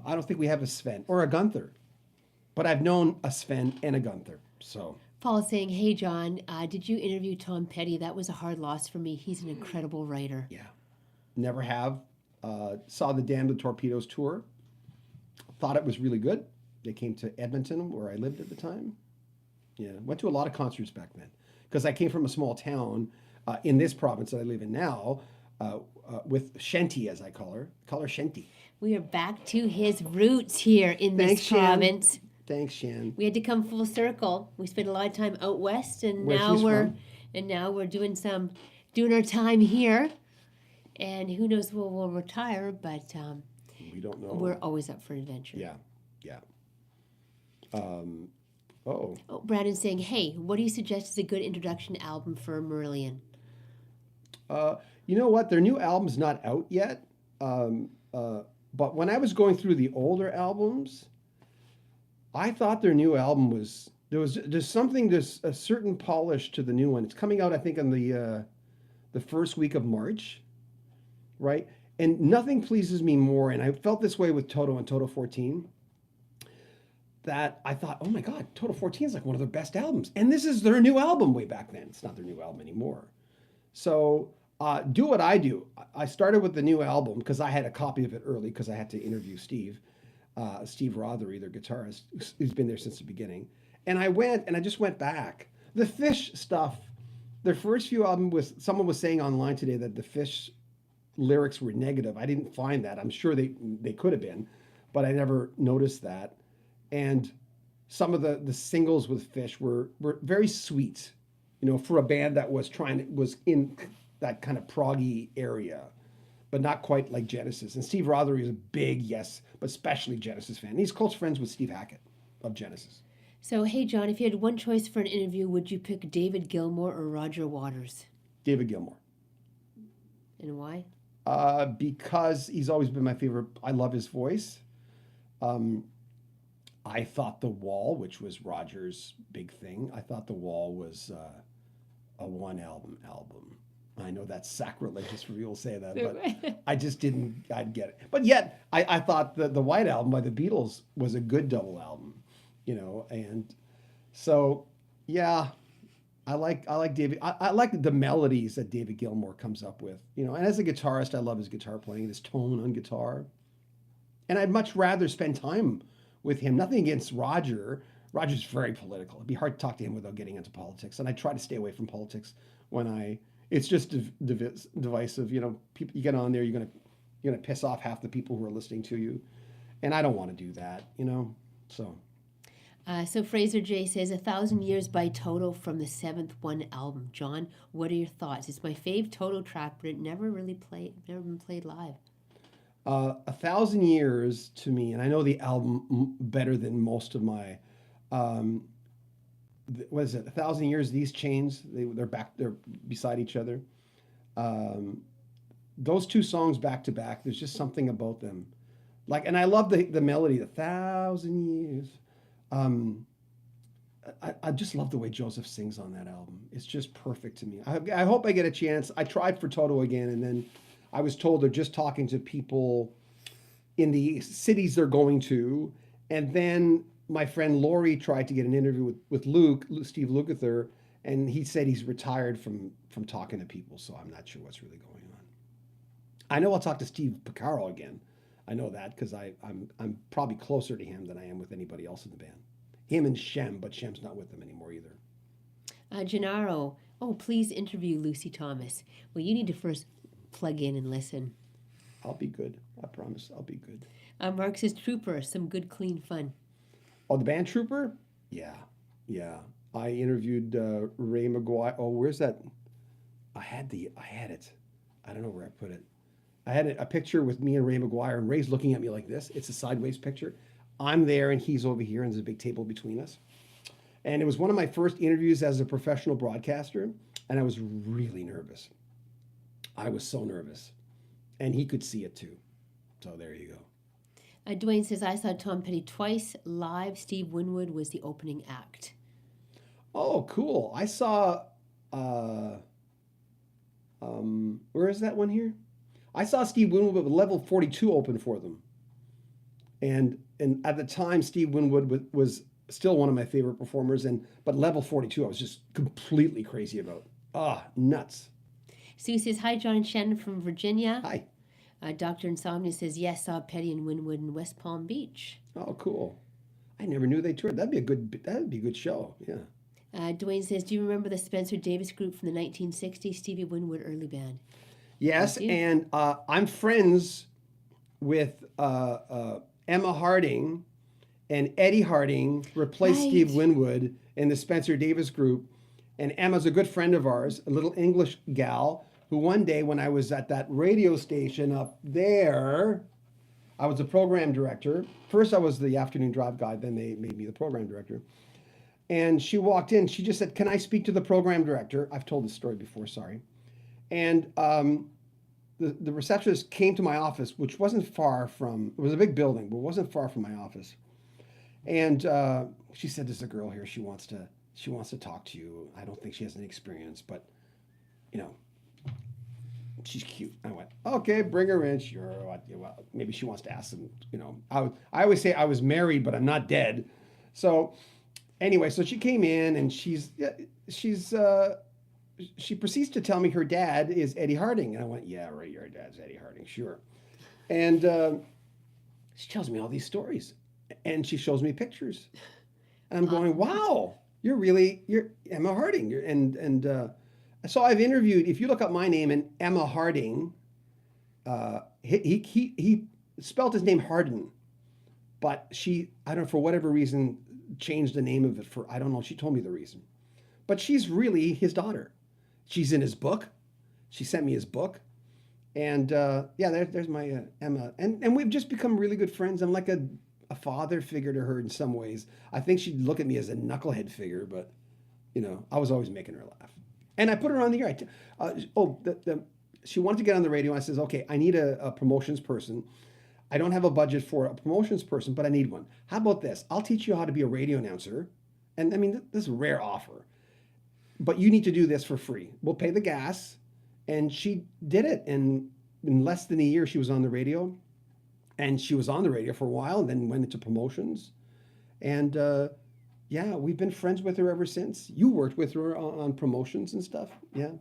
I don't think we have a Sven or a Gunther, but I've known a Sven and a Gunther. So Paul is saying, "Hey, John, did you interview Tom Petty? That was a hard loss for me. He's an incredible writer." Yeah, never have. Saw the Damned with Torpedoes tour. Thought it was really good. They came to Edmonton, where I lived at the time. Yeah, went to a lot of concerts back then because I came from a small town in this province that I live in now with Shenty, as I call her. Call her Shenty. We are back to his roots here in this province. Shan. Thanks, Shan. We had to come full circle. We spent a lot of time out west, and now we're doing our time here. And who knows when we'll retire, but we don't know. We're always up for adventure. Yeah. Brandon's saying, "Hey, what do you suggest is a good introduction album for Marillion?" You know what? Their new album's not out yet. But when I was going through the older albums, I thought their new album was there's a certain polish to the new one. It's coming out, I think, on the first week of March, right? And nothing pleases me more, and I felt this way with Toto and Toto 14, that I thought, oh my God, Toto 14 is like one of their best albums. And this is their new album way back then. It's not their new album anymore. So do what I do. I started with the new album because I had a copy of it early because I had to interview Steve Rothery, their guitarist, who's been there since the beginning. And I just went back. The Fish stuff, their first few albums someone was saying online today that the Fish lyrics were negative. I didn't find that. I'm sure they could have been, but I never noticed that. And some of the singles with Fish were very sweet, for a band that was in that kind of proggy area, but not quite like Genesis. And Steve Rothery is a big Yes, but especially Genesis fan. He's close friends with Steve Hackett of Genesis. So, hey, John, if you had one choice for an interview, would you pick David Gilmour or Roger Waters? David Gilmour. And why? Because he's always been my favorite. I love his voice. I thought The Wall, which was Roger's big thing, I thought The Wall was a one album. I know that's sacrilegious for people to say that, but I just I'd get it. But yet, I thought the White Album by the Beatles was a good double album, and so, yeah, I like David. I like the melodies that David Gilmour comes up with, and as a guitarist, I love his guitar playing, his tone on guitar. And I'd much rather spend time with him. Nothing against Roger. Roger's very political. It'd be hard to talk to him without getting into politics. And I try to stay away from politics it's just divisive. People, you get on there, you're gonna piss off half the people who are listening to you. And I don't want to do that, so. So Fraser J says 1,000 Years by Toto from the 7th One album. John, what are your thoughts? It's my fave Toto track, but it never been played live. 1,000 Years to me, and I know the album better than most of my, what is it? 1,000 Years, These Chains, they're beside each other. Those two songs back to back, there's just something about them. And I love the melody, 1,000 Years. I just love the way Joseph sings on that album. It's just perfect to me. I hope I get a chance. I tried for Toto again, and then I was told they're just talking to people in the cities they're going to. And then my friend Laurie tried to get an interview with Steve Lukather, and he said he's retired from talking to people, so I'm not sure what's really going on. I know I'll talk to Steve Porcaro again. I know that because I'm probably closer to him than I am with anybody else in the band. Him and Shem, but Shem's not with them anymore either. Gennaro, please interview Lucy Thomas. Well, you need to first plug in and listen. I'll be good. I promise I'll be good. Mark says Trooper, some good clean fun. Oh, the band Trooper? Yeah. I interviewed Ray McGuire. Oh, where's that? I had it. I don't know where I put it. I had a picture with me and Ray McGuire, and Ray's looking at me like this. It's a sideways picture. I'm there, and he's over here, and there's a big table between us. And it was one of my first interviews as a professional broadcaster, and I was really nervous. I was so nervous. And he could see it too. So there you go. Dwayne says, I saw Tom Petty twice live. Steve Winwood was the opening act. Oh, cool. I saw, where is that one here? I saw Steve Winwood with Level 42 open for them. And at the time, Steve Winwood was still one of my favorite performers. But Level 42, I was just completely crazy about. Nuts. Sue says, hi, John and Shannon from Virginia. Hi. Dr. Insomnia says, yes, saw Petty and Winwood in West Palm Beach. Oh, cool. I never knew they toured. That'd be a good show. Yeah. Dwayne says, do you remember the Spencer Davis group from the 1960s, Stevie Winwood early band? Yes, and I'm friends with Emma Harding, and Eddie Harding replaced Steve Winwood in the Spencer Davis group. And Emma's a good friend of ours, a little English gal, who one day when I was at that radio station up there, I was the program director. First I was the afternoon drive guy, then they made me the program director. And she walked in, she just said, can I speak to the program director? I've told this story before, sorry. And the receptionist came to my office, which wasn't far from, it was a big building, but it wasn't far from my office. And she said, there's a girl here, she wants to talk to you. I don't think she has any experience, but, she's cute. I went, okay, bring her in. Sure. Well, maybe she wants to ask some, I always say I was married, but I'm not dead. So anyway, so she came in and she proceeds to tell me her dad is Eddie Harding. And I went, yeah, right, your dad's Eddie Harding, sure. And she tells me all these stories. And she shows me pictures. And I'm going, wow, you're Emma Harding. So I've interviewed, if you look up my name and Emma Harding, he spelled his name Hardin, but she, I don't know, for whatever reason, changed the name of it for, I don't know. She told me the reason. But she's really his daughter. She's in his book. She sent me his book. And yeah, there's my Emma. And we've just become really good friends. I'm like a father figure to her in some ways. I think she'd look at me as a knucklehead figure, but, I was always making her laugh. And I put her on the air. She wanted to get on the radio. And I says, okay, I need a promotions person. I don't have a budget for a promotions person, but I need one. How about this? I'll teach you how to be a radio announcer. And I mean, this is a rare offer. But you need to do this for free. We'll pay the gas. And she did it. And in less than a year, she was on the radio. And she was on the radio for a while and then went into promotions. And yeah, we've been friends with her ever since. You worked with her on promotions and stuff. Yeah.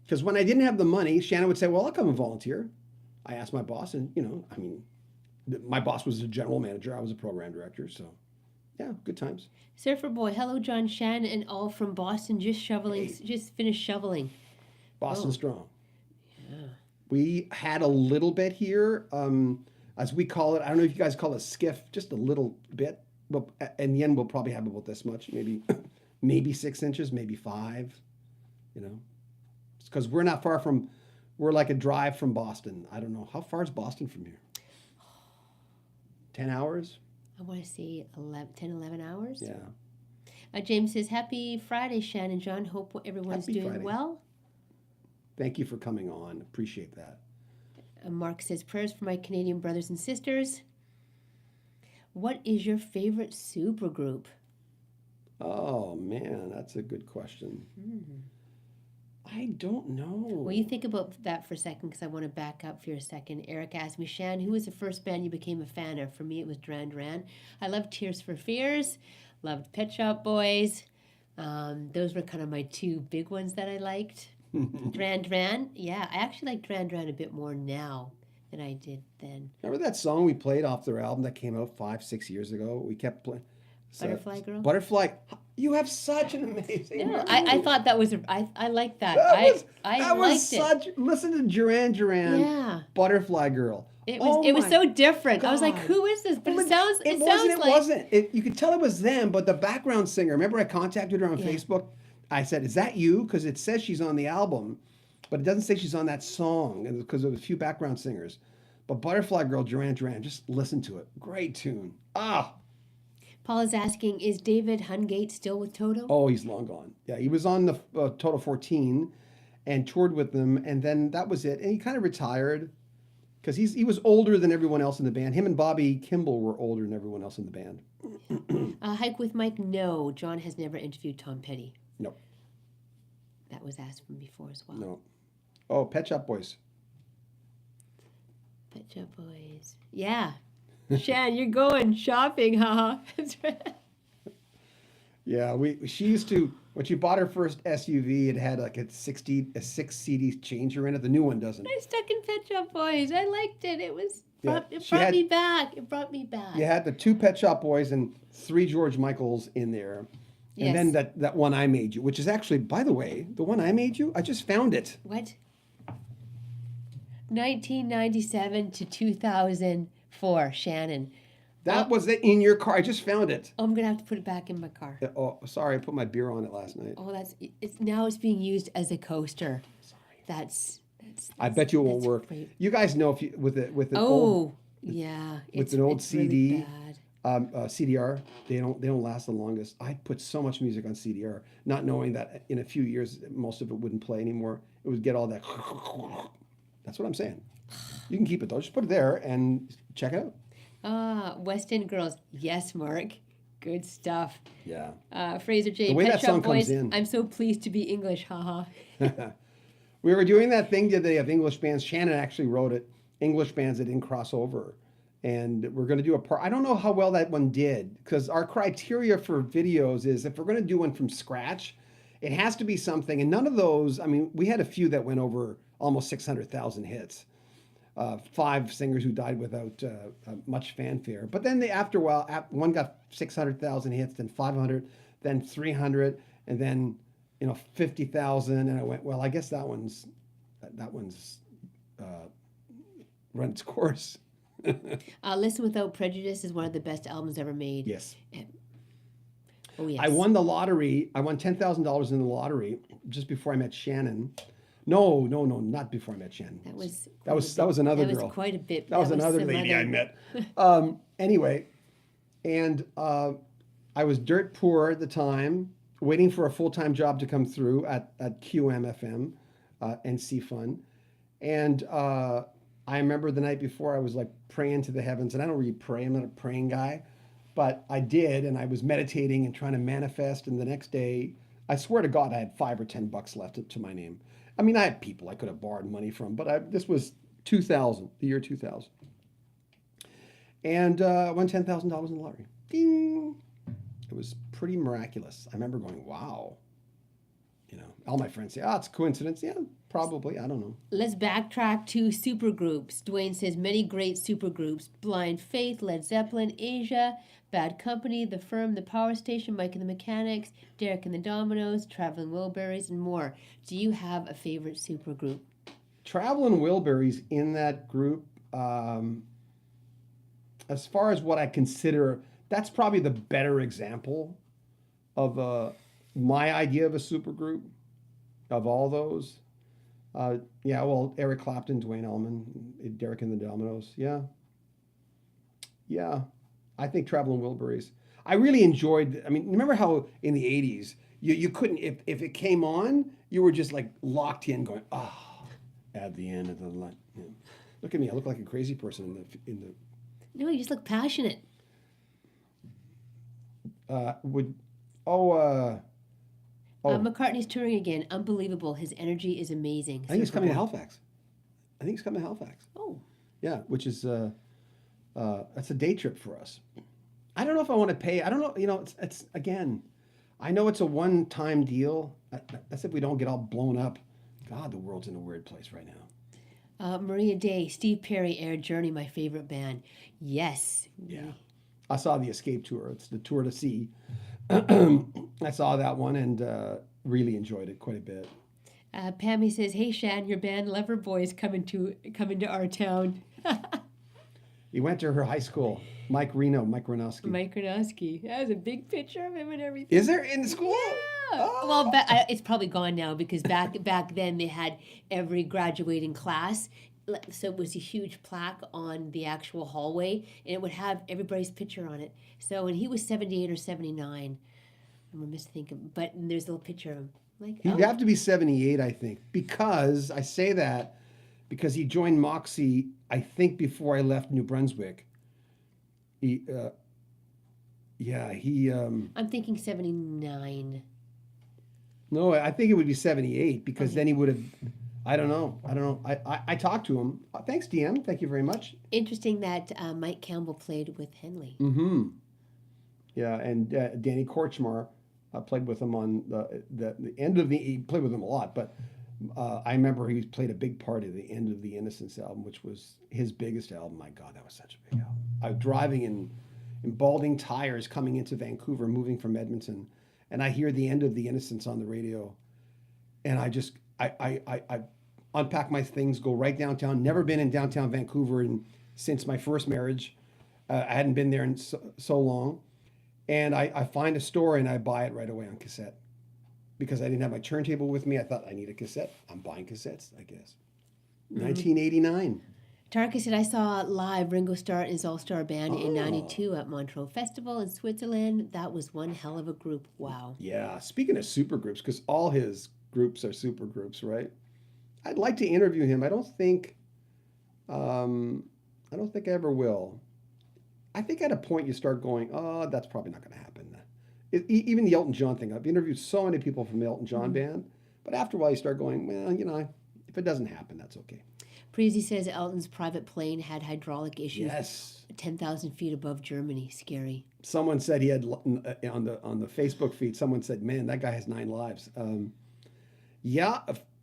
Because when I didn't have the money, Shannon would say, well, I'll come and volunteer. I asked my boss, and, I mean, my boss was a general manager. I was a program director. So, yeah, good times. Surfer Boy, hello, John, Shannon, and all from Boston. Just finished shoveling. Boston strong. Yeah. We had a little bit here, as we call it. I don't know if you guys call it skiff, just a little bit. But in the end, we'll probably have about this much, maybe 6 inches, maybe 5. Because we're not far from. We're like a drive from Boston. I don't know. How far is Boston from here? 10 hours? I want to say 11 hours. Yeah. James says, happy Friday, Shannon, John. Hope everyone's Happy doing Friday. well. Thank you for coming on. Appreciate that. Mark says, prayers for my Canadian brothers and sisters. What is your favorite supergroup? Oh, man, that's a good question. I don't know. Well, you think about that for a second because I want to back up for a second. Eric asked me, Shan, who was the first band you became a fan of? For me, it was Duran Duran. I loved Tears for Fears, loved Pet Shop Boys. Those were kind of my two big ones that I liked. Duran Duran, yeah. I actually like Duran Duran a bit more now than I did then. Remember that song we played off their album that came out 5-6 years ago? We kept playing. Butterfly Girl? Butterfly. You have such an amazing Yeah, memory. I thought that was, I liked that. I liked it. Listen to Duran Duran. Yeah. Butterfly Girl. It was so different. God. I was like, who is this? But it wasn't. You could tell it was them, but the background singer, remember I contacted her on Facebook? I said, is that you? Because it says she's on the album, but it doesn't say she's on that song because of a few background singers. But Butterfly Girl, Duran Duran, just listen to it. Great tune. Paul is asking, is David Hungate still with Toto? Oh, he's long gone. Yeah, he was on the Toto 14 and toured with them, and then that was it. And he kind of retired because he was older than everyone else in the band. Him and Bobby Kimball were older than everyone else in the band. Hike with Mike, no. John has never interviewed Tom Petty. No. That was asked from before as well. No. Oh, Pet Shop Boys. Pet Shop Boys. Yeah. Shan, you're going shopping, haha. That's right. Yeah, she used to, when she bought her first SUV, it had like a 6 CD changer in it. The new one doesn't. I stuck in Pet Shop Boys. I liked it. It brought me back. It brought me back. You had the 2 Pet Shop Boys and 3 George Michaels in there. Yes. And then that one I Made You, which is actually, by the way, the one I Made You, I just found it. What? 1997 to 2004, Shannon. That was it in your car. I just found it. Oh, I'm gonna have to put it back in my car. Oh, sorry, I put my beer on it last night. Oh, it's being used as a coaster. That's I bet you it won't work. Great. You guys know if you with an old old CD. Really bad. CDR, they don't last the longest. I put so much music on CDR, not knowing that in a few years most of it wouldn't play anymore. It would get all that. That's what I'm saying. You can keep it though. Just put it there and check it out. West End Girls. Yes, Mark. Good stuff. Yeah. Fraser J. The way Pet that Shop song Boys. comes in. I'm so pleased to be English. Haha. We were doing that thing the other day of English bands. Shannon actually wrote it. English bands that didn't cross over. And we're going to do a part. I don't know how well that one did because our criteria for videos is if we're going to do one from scratch, it has to be something. And none of those, I mean, we had a few that went over almost 600,000 hits. 5 singers who died without much fanfare. But then after a while, one got 600,000 hits, then 500, then 300, and then 50,000. And I went, well, I guess that one's run its course. Listen Without Prejudice is one of the best albums ever made. Yes. Oh, yes. I won the lottery. I won $10,000 in the lottery just before I met Shannon. No, not before I met Shannon. That was another that girl. was quite a bit. That was another some lady I other- met. Anyway, and I was dirt poor at the time, waiting for a full-time job to come through at QMFM and CFUN. And I remember the night before I was like praying to the heavens, and I don't really pray. I'm not a praying guy, but I did, and I was meditating and trying to manifest. And the next day, I swear to God, I had $5 or $10 left to my name. I mean, I had people I could have borrowed money from, but this was 2000, the year 2000. And I won $10,000 in the lottery. Ding! It was pretty miraculous. I remember going, wow. You know, all my friends say, it's a coincidence. Yeah, probably. I don't know. Let's backtrack to supergroups. Dwayne says many great supergroups: Blind Faith, Led Zeppelin, Asia, Bad Company, The Firm, The Power Station, Mike and the Mechanics, Derek and the Dominoes, Traveling Wilburys, and more. Do you have a favorite supergroup? Traveling Wilburys in that group, as far as what I consider, that's probably the better example of my idea of a supergroup of all those. Yeah, well, Eric Clapton, Dwayne Allman, Derek and the Dominoes. Yeah. I think Traveling Wilburys. I really enjoyed. I mean, remember how in the '80s you couldn't, if it came on, you were just like locked in, going, at the end of the line. Yeah. Look at me, I look like a crazy person in the. No, you just look passionate. McCartney's touring again. Unbelievable. His energy is amazing. I think he's coming to Halifax. Oh. Yeah, which is that's a day trip for us. I don't know if I want to pay. I don't know. You know, it's again. I know it's a one-time deal. That's if we don't get all blown up. God, the world's in a weird place right now. Maria Day, Steve Perry, Air Journey, my favorite band. Yes. Yeah. I saw the Escape Tour. It's the tour to see. I saw that one and really enjoyed it quite a bit. Pammy says, "Hey Shan, your band Loverboy coming to our town." He went to her high school. Mike Renowski. Mike Renowski. That was a big picture of him and everything. Is there in the school? Yeah. Oh. Well, it's probably gone now because back then they had every graduating class. So it was a huge plaque on the actual hallway, and it would have everybody's picture on it. So when he was 78 or 79, I'm misthinking, but there's a little picture of him. Like, He'd have to be 78, I think, because I say that because he joined Moxie, I think, before I left New Brunswick. I'm thinking 79. No, I think it would be 78 because then he would have. I don't know. I talked to him. Thanks, DM. Thank you very much. Interesting that Mike Campbell played with Henley. Mm-hmm. Yeah, and Danny Korchmar played with him on the end of the. He played with him a lot, but I remember he played a big part of the end of the Innocence album, which was his biggest album. My God, that was such a big album. I was driving in balding tires coming into Vancouver, moving from Edmonton, and I hear the end of the Innocence on the radio, and I unpack my things, go right downtown. Never been in downtown Vancouver since my first marriage. I hadn't been there in so long. And I find a store and I buy it right away on cassette. Because I didn't have my turntable with me. I thought I need a cassette. I'm buying cassettes, I guess. 1989. Tarka said, I saw live Ringo Starr and his all-star band in 92 at Montreux Festival in Switzerland. That was one hell of a group. Wow. Yeah. Speaking of supergroups, because all his groups are supergroups, right? I'd like to interview him. I don't think I ever will. I think at a point you start going, that's probably not going to happen. Even the Elton John thing. I've interviewed so many people from the Elton John band, but after a while you start going, well, if it doesn't happen, that's okay. Preezy says Elton's private plane had hydraulic issues. Yes. 10,000 feet above Germany. Scary. Someone said he had on the Facebook feed. Someone said, "Man, that guy has 9 lives." Yeah,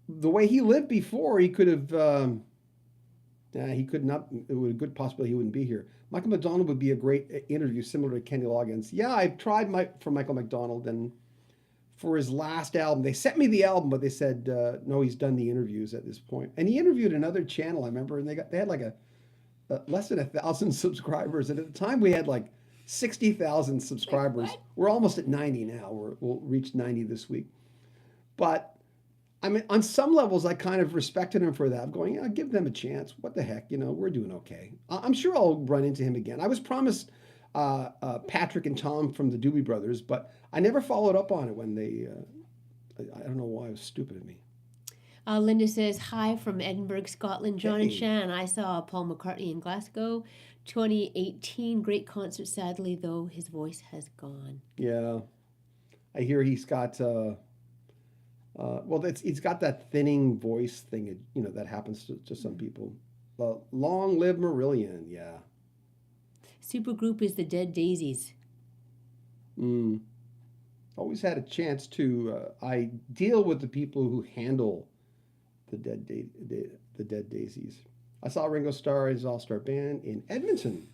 the way he lived before, he could have. He could not. It was a good possibility he wouldn't be here. Michael McDonald would be a great interview, similar to Kenny Loggins. Yeah, I've tried for Michael McDonald, and for his last album, they sent me the album, but they said no, he's done the interviews at this point. And he interviewed another channel, I remember, and they had like less than 1,000 subscribers, and at the time we had like 60,000 subscribers. what? We're almost at 90 now. We'll reach 90 this week. But I mean, on some levels, I kind of respected him for that. I'm going, yeah, give them a chance. What the heck? We're doing okay. I'm sure I'll run into him again. I was promised Patrick and Tom from the Doobie Brothers, but I never followed up on it when they. I don't know why. It was stupid of me. Linda says, hi from Edinburgh, Scotland. John and Hey. Shan, I saw Paul McCartney in Glasgow 2018. Great concert. Sadly, though, his voice has gone. Yeah, I hear he's got. Well, he's got that thinning voice thing. That happens to some people. Long live Marillion. Yeah. Supergroup is the Dead Daisies. Always had a chance to. I deal with the people who handle the Dead Daisies. I saw Ringo Starr and his All-Star Band in Edmonton.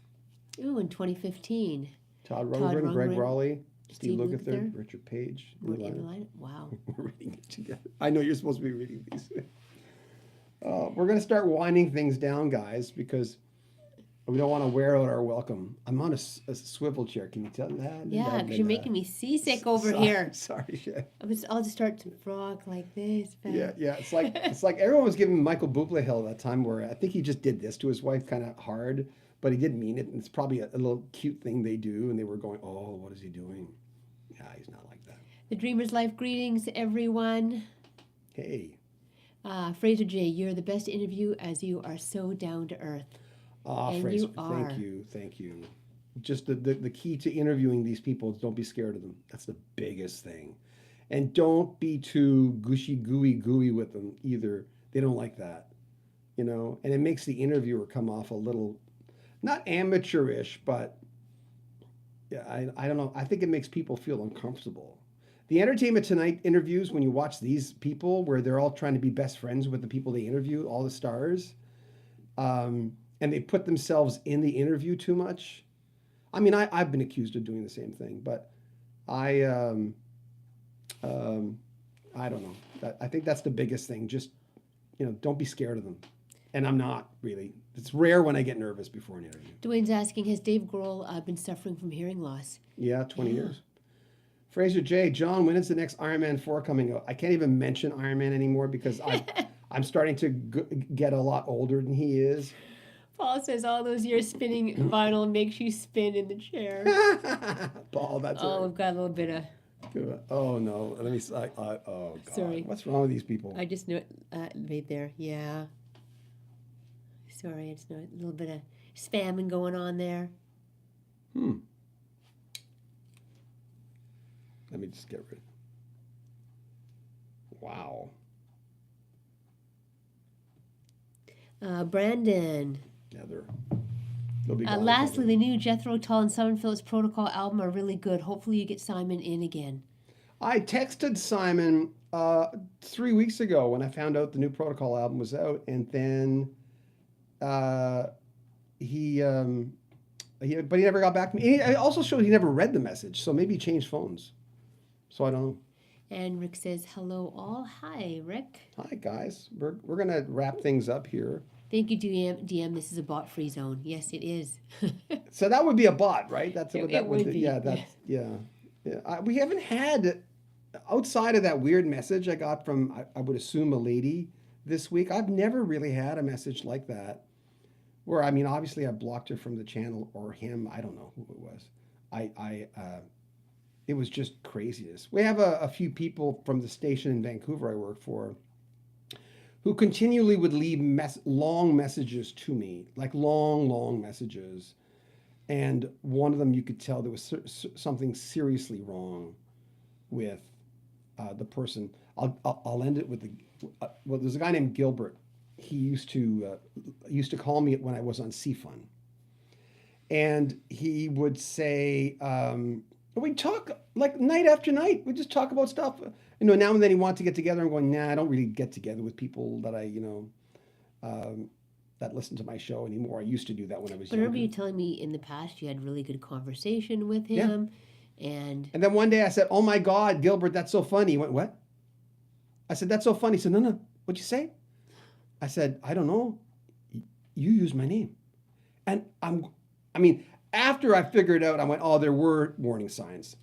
Ooh, in 2015. Todd Rundgren, Greg Rundgren, Raleigh, Steve Steve Lukather, Lukather. Richard Page. We're in the line. Wow. We're reading it together. I know you're supposed to be reading these. We're going to start winding things down, guys, because we don't want to wear out our welcome. I'm on a swivel chair. Can you tell that? Yeah, because you're making me seasick over here. Sorry, Shay. I'll just start to rock like this. Yeah. It's like everyone was giving Michael Bublé hell that time, where I think he just did this to his wife kind of hard, but he didn't mean it. And it's probably a little cute thing they do, and they were going, "Oh, what is he doing?" Yeah, he's not like that. The Dreamer's Life greetings, everyone. Hey. Fraser J, you're the best interview as you are so down to earth. And Fraser, you are. thank you. Just the key to interviewing these people is don't be scared of them. That's the biggest thing. And don't be too gushy gooey with them either. They don't like that, and it makes the interviewer come off a little, not amateurish, but yeah, I don't know. I think it makes people feel uncomfortable. The Entertainment Tonight interviews, when you watch these people where they're all trying to be best friends with the people they interview, all the stars, and they put themselves in the interview too much. I mean, I've been accused of doing the same thing, but I don't know. I think that's the biggest thing. Just, don't be scared of them. And I'm not really. It's rare when I get nervous before an interview. Dwayne's asking, has Dave Grohl been suffering from hearing loss? Yeah, 20 years. Fraser J, John, when is the next Iron Man 4 coming out? I can't even mention Iron Man anymore because I'm starting to get a lot older than he is. Paul says all those years spinning vinyl makes you spin in the chair. Paul, that's We've got a little bit of... Oh, no. Let me... oh, God. Sorry. What's wrong with these people? I just know it right there. Yeah. Sorry, I just know a little bit of spamming going on there. Let me just get rid. Wow. Brandon. Yeah, they'll be gone Lastly, the new Jethro Tull and Simon Phillips Protocol album are really good. Hopefully you get Simon in again. I texted Simon 3 weeks ago when I found out the new Protocol album was out, and then but he never got back to me. It also showed he never read the message, so maybe he changed phones. So I don't know. And Rick says, hello all. Hi, Rick. Hi, guys. We're going to wrap things up here. Thank you, DM. This is a bot-free zone. Yes, it is. So that would be a bot, right? That's what that would be. Yeah, Yeah. We haven't had, outside of that weird message I got from, I would assume, a lady this week, I've never really had a message like that. Where, I mean, obviously I blocked her from the channel, or him. I don't know who it was. It was just craziness. We have a few people from the station in Vancouver I work for who continually would leave long messages to me, like long messages. And one of them, you could tell there was something seriously wrong with the person. I'll end it with well, there's a guy named Gilbert. He used to call me when I was on CFUN. And he would say, we'd talk like night after night. We'd just talk about stuff. Now and then he wanted to get together. I'm going, nah, I don't really get together with people that that listen to my show anymore. I used to do that when I was But younger. remember you telling me in the past you had really good conversation with him. Yeah. And then one day I said, oh my God, Gilbert, that's so funny. He went, what? I said, that's so funny. He said, no, what'd you say? I said, I don't know. You used my name. And I mean, after I figured out, I went, oh, there were warning signs.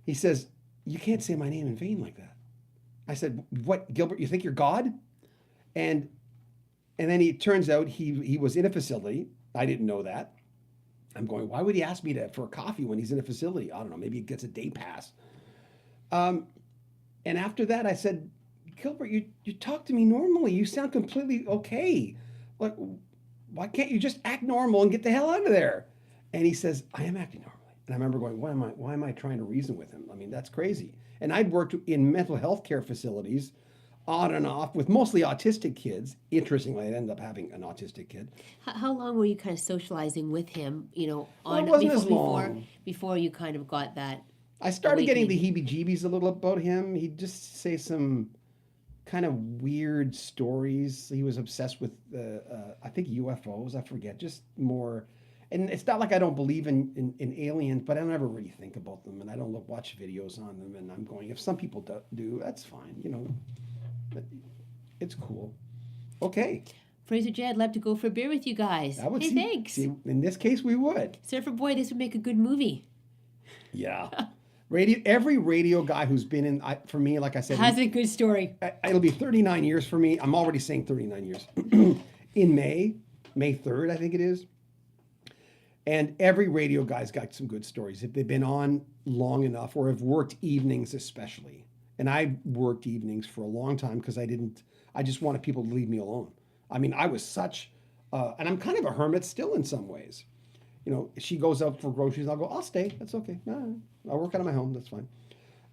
He says, you can't say my name in vain like that. I said, what, Gilbert, you think you're God? And then it turns out he was in a facility. I didn't know that. I'm going, why would he ask me for a coffee when he's in a facility? I don't know, maybe he gets a day pass. And after that, I said, Gilbert, you talk to me normally. You sound completely okay. Like, why can't you just act normal and get the hell out of there? And he says, I am acting normally. And I remember going, why am I trying to reason with him? I mean, that's crazy. And I'd worked in mental health care facilities on and off with mostly autistic kids. Interestingly, I ended up having an autistic kid. How long were you kind of socializing with him, Well, it wasn't as long. Before you kind of got that? I started awakening? getting the heebie-jeebies a little about him. He'd just say some kind of weird stories. He was obsessed with, I think, UFOs. I forget, just more. And it's not like I don't believe in aliens, but I don't ever really think about them, and I don't watch videos on them. And I'm going, if some people do, that's fine. It's cool. Okay. Fraser J, I'd love to go for a beer with you guys. Hey, thanks. See, in this case, we would. Surfer Boy, this would make a good movie. Yeah. Every radio guy who's been in, for me, like I said, has a good story. It'll be 39 years for me. I'm already saying 39 years. In May 3rd, I think it is. And every radio guy's got some good stories. If they've been on long enough or have worked evenings especially. And I worked evenings for a long time because I just wanted people to leave me alone. I mean, I was such, and I'm kind of a hermit still in some ways. If she goes out for groceries, I'll go, I'll stay. That's okay. No, I'll work out of my home. That's fine.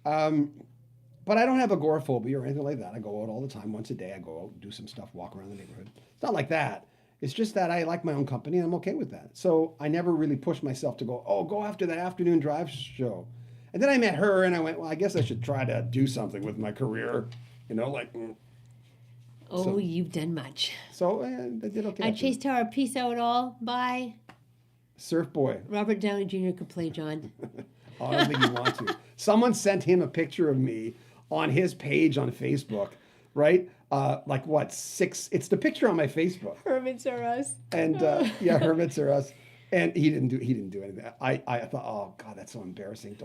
But I don't have agoraphobia or anything like that. I go out all the time. Once a day, I go out, do some stuff, walk around the neighborhood. It's not like that. It's just that I like my own company and I'm okay with that. So I never really pushed myself to go after that afternoon drive show. And then I met her and I went, well, I guess I should try to do something with my career, Oh, you've done much. So I did okay. Chase Tower, peace out all. Bye. Surf Boy. Robert Downey Jr. could play John. Oh, I don't think you want to. Someone sent him a picture of me on his page on Facebook, right? It's the picture on my Facebook. Hermits are us. And yeah, hermits are us. And he didn't do anything. I thought, oh God, that's so embarrassing.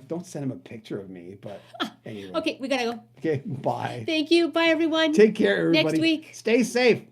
Don't send him a picture of me. But anyway. Okay, we gotta go. Okay, bye. Thank you. Bye everyone. Take care, everybody. Next week. Stay safe.